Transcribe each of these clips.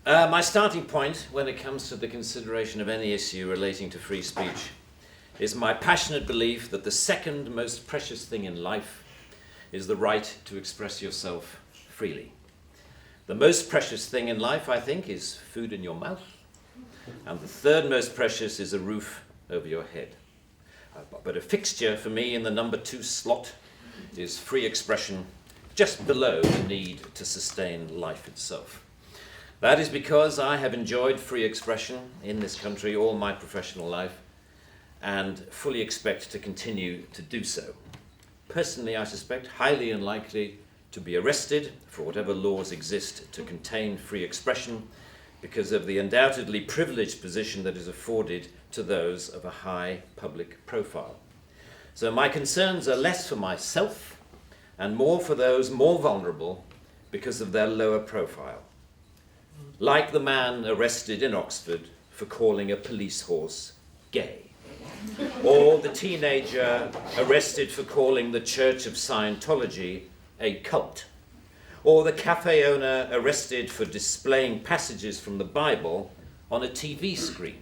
My starting point when it comes to the consideration of any issue relating to free speech is my passionate belief that the second most precious thing in life is the right to express yourself freely. The most precious thing in life, I think, is food in your mouth, and the third most precious is a roof over your head. But a fixture for me in the number 2 slot is free expression, just below the need to sustain life itself. That is because I have enjoyed free expression in this country all my professional life and fully expect to continue to do so. Personally, I suspect highly unlikely to be arrested for whatever laws exist to contain free expression because of the undoubtedly privileged position that is afforded to those of a high public profile. So my concerns are less for myself and more for those more vulnerable because of their lower profile. Like the man arrested in Oxford for calling a police horse gay, or the teenager arrested for calling the Church of Scientology a cult, or the cafe owner arrested for displaying passages from the Bible on a TV screen.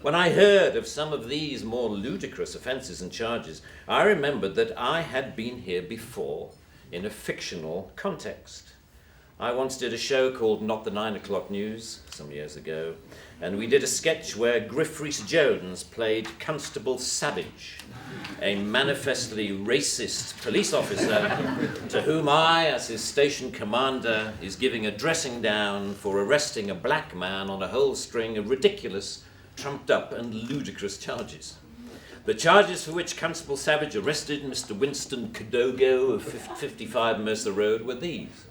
When I heard of some of these more ludicrous offences and charges, I remembered that I had been here before in a fictional context. I once did a show called Not the 9 O'Clock News some years ago, and we did a sketch where Griff Rhys-Jones played Constable Savage, a manifestly racist police officer to whom I, as his station commander, is giving a dressing down for arresting a black man on a whole string of ridiculous, trumped-up and ludicrous charges. The charges for which Constable Savage arrested Mr. Winston Kadogo of 55 Mercer Road were these: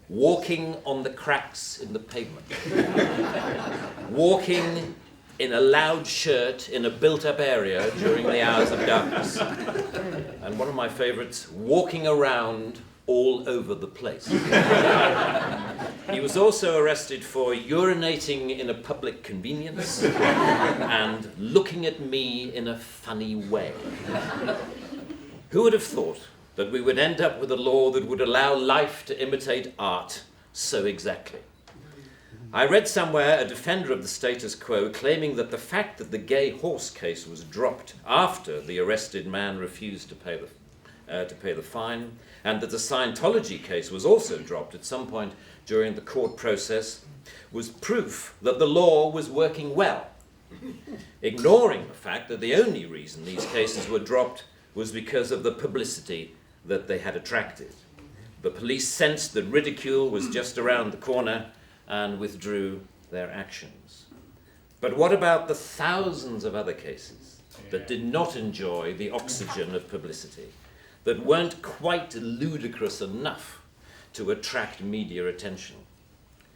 walking on the cracks in the pavement, walking in a loud shirt in a built-up area during the hours of darkness, and one of my favourites, walking around all over the place. He was also arrested for urinating in a public convenience and looking at me in a funny way. Who would have thought that we would end up with a law that would allow life to imitate art so exactly? I read somewhere a defender of the status quo claiming that the fact that the gay horse case was dropped after the arrested man refused to pay the fine, and that the Scientology case was also dropped at some point during the court process, was proof that the law was working well, ignoring the fact that the only reason these cases were dropped was because of the publicity that they had attracted. The police sensed that ridicule was just around the corner and withdrew their actions. But what about the thousands of other cases that did not enjoy the oxygen of publicity, that weren't quite ludicrous enough to attract media attention?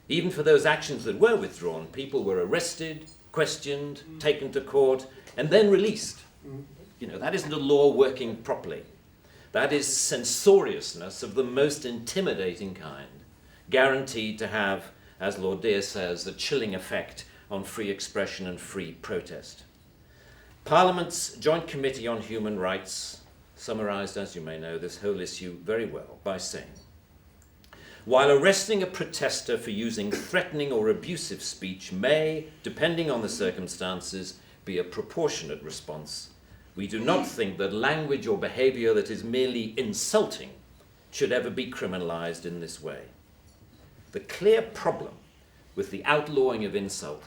Even for those actions that were withdrawn, people were arrested, questioned, taken to court, and then released. You know, that isn't a law working properly. That is censoriousness of the most intimidating kind, guaranteed to have, as Lord Dear says, a chilling effect on free expression and free protest. Parliament's Joint Committee on Human Rights summarised, as you may know, this whole issue very well by saying, while arresting a protester for using threatening or abusive speech may, depending on the circumstances, be a proportionate response, we do not think that language or behaviour that is merely insulting should ever be criminalised in this way. The clear problem with the outlawing of insult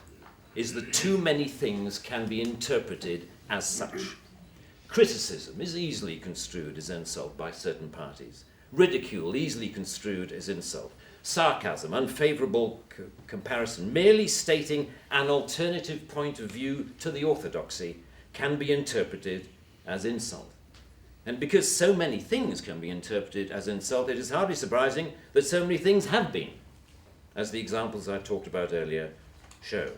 is that too many things can be interpreted as such. Criticism is easily construed as insult by certain parties. Ridicule easily construed as insult. Sarcasm, unfavourable comparison, merely stating an alternative point of view to the orthodoxy can be interpreted as insult. And because so many things can be interpreted as insult, it is hardly surprising that so many things have been, as the examples I talked about earlier show.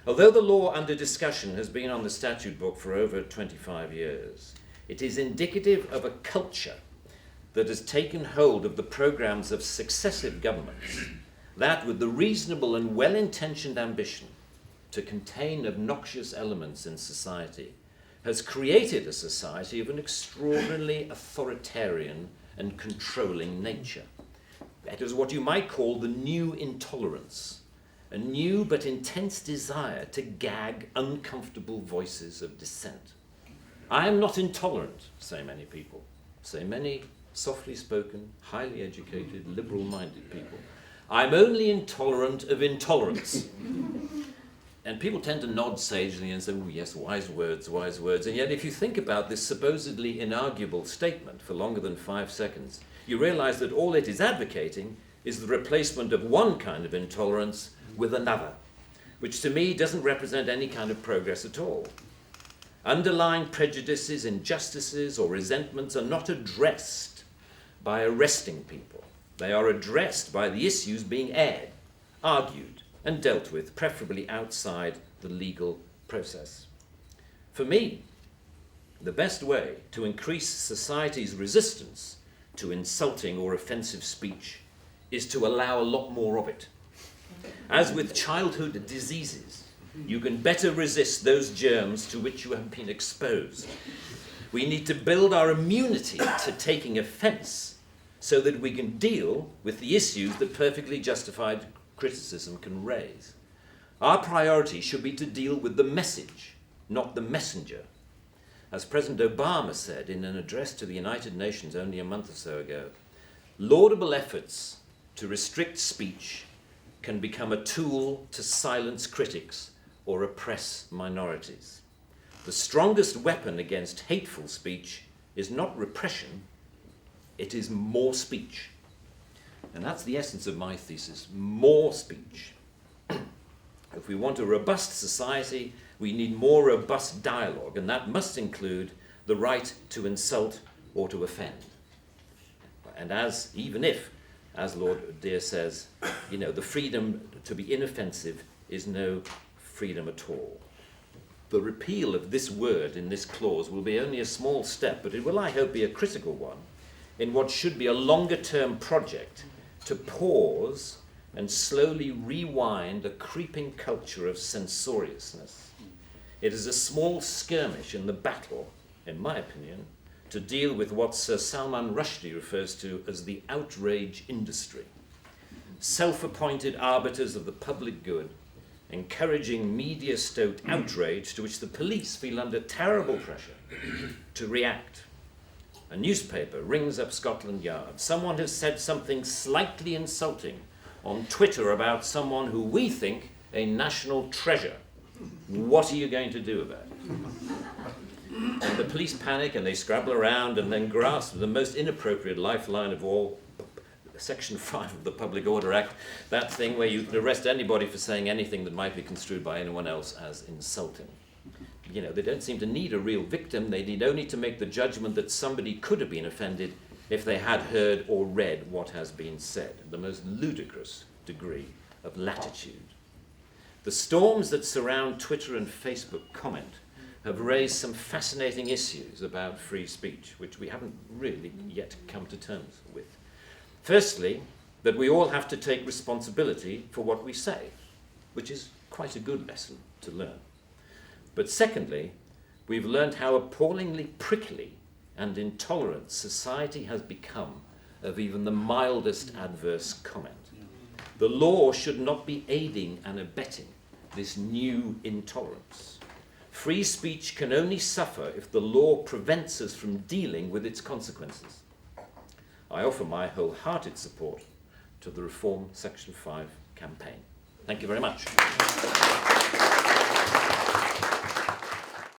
Although the law under discussion has been on the statute book for over 25 years, it is indicative of a culture that has taken hold of the programs of successive governments, that with the reasonable and well-intentioned ambition to contain obnoxious elements in society, has created a society of an extraordinarily authoritarian and controlling nature. It is what you might call the new intolerance, a new but intense desire to gag uncomfortable voices of dissent. I am not intolerant, say many people, say many softly spoken, highly educated, liberal-minded people. I'm only intolerant of intolerance. And people tend to nod sagely and say, oh yes, wise words, wise words. And yet if you think about this supposedly inarguable statement for longer than 5 seconds, you realize that all it is advocating is the replacement of one kind of intolerance with another, which to me doesn't represent any kind of progress at all. Underlying prejudices, injustices, or resentments are not addressed by arresting people. They are addressed by the issues being aired, argued, and dealt with, preferably outside the legal process. For me, the best way to increase society's resistance to insulting or offensive speech is to allow a lot more of it. As with childhood diseases, you can better resist those germs to which you have been exposed. We need to build our immunity to taking offense so that we can deal with the issues that perfectly justified criticism can raise. Our priority should be to deal with the message, not the messenger. As President Obama said in an address to the United Nations only a month or so ago, laudable efforts to restrict speech can become a tool to silence critics or oppress minorities. The strongest weapon against hateful speech is not repression, it is more speech. And that's the essence of my thesis, more speech. If we want a robust society, we need more robust dialogue, and that must include the right to insult or to offend. And even if, as Lord Dear says, the freedom to be inoffensive is no freedom at all. The repeal of this word in this clause will be only a small step, but it will, I hope, be a critical one in what should be a longer-term project to pause and slowly rewind a creeping culture of censoriousness. It is a small skirmish in the battle, in my opinion, to deal with what Sir Salman Rushdie refers to as the outrage industry. Self-appointed arbiters of the public good, encouraging media-stoked outrage to which the police feel under terrible pressure to react. A newspaper rings up Scotland Yard. Someone has said something slightly insulting on Twitter about someone who we think a national treasure. What are you going to do about it? And the police panic and they scrabble around and then grasp the most inappropriate lifeline of all, Section 5 of the Public Order Act, that thing where you can arrest anybody for saying anything that might be construed by anyone else as insulting. They don't seem to need a real victim. They need only to make the judgment that somebody could have been offended if they had heard or read what has been said. The most ludicrous degree of latitude. The storms that surround Twitter and Facebook comment have raised some fascinating issues about free speech, which we haven't really yet come to terms with. Firstly, that we all have to take responsibility for what we say, which is quite a good lesson to learn. But secondly, we've learned how appallingly prickly and intolerant society has become of even the mildest adverse comment. The law should not be aiding and abetting this new intolerance. Free speech can only suffer if the law prevents us from dealing with its consequences. I offer my wholehearted support to the Reform Section 5 campaign. Thank you very much.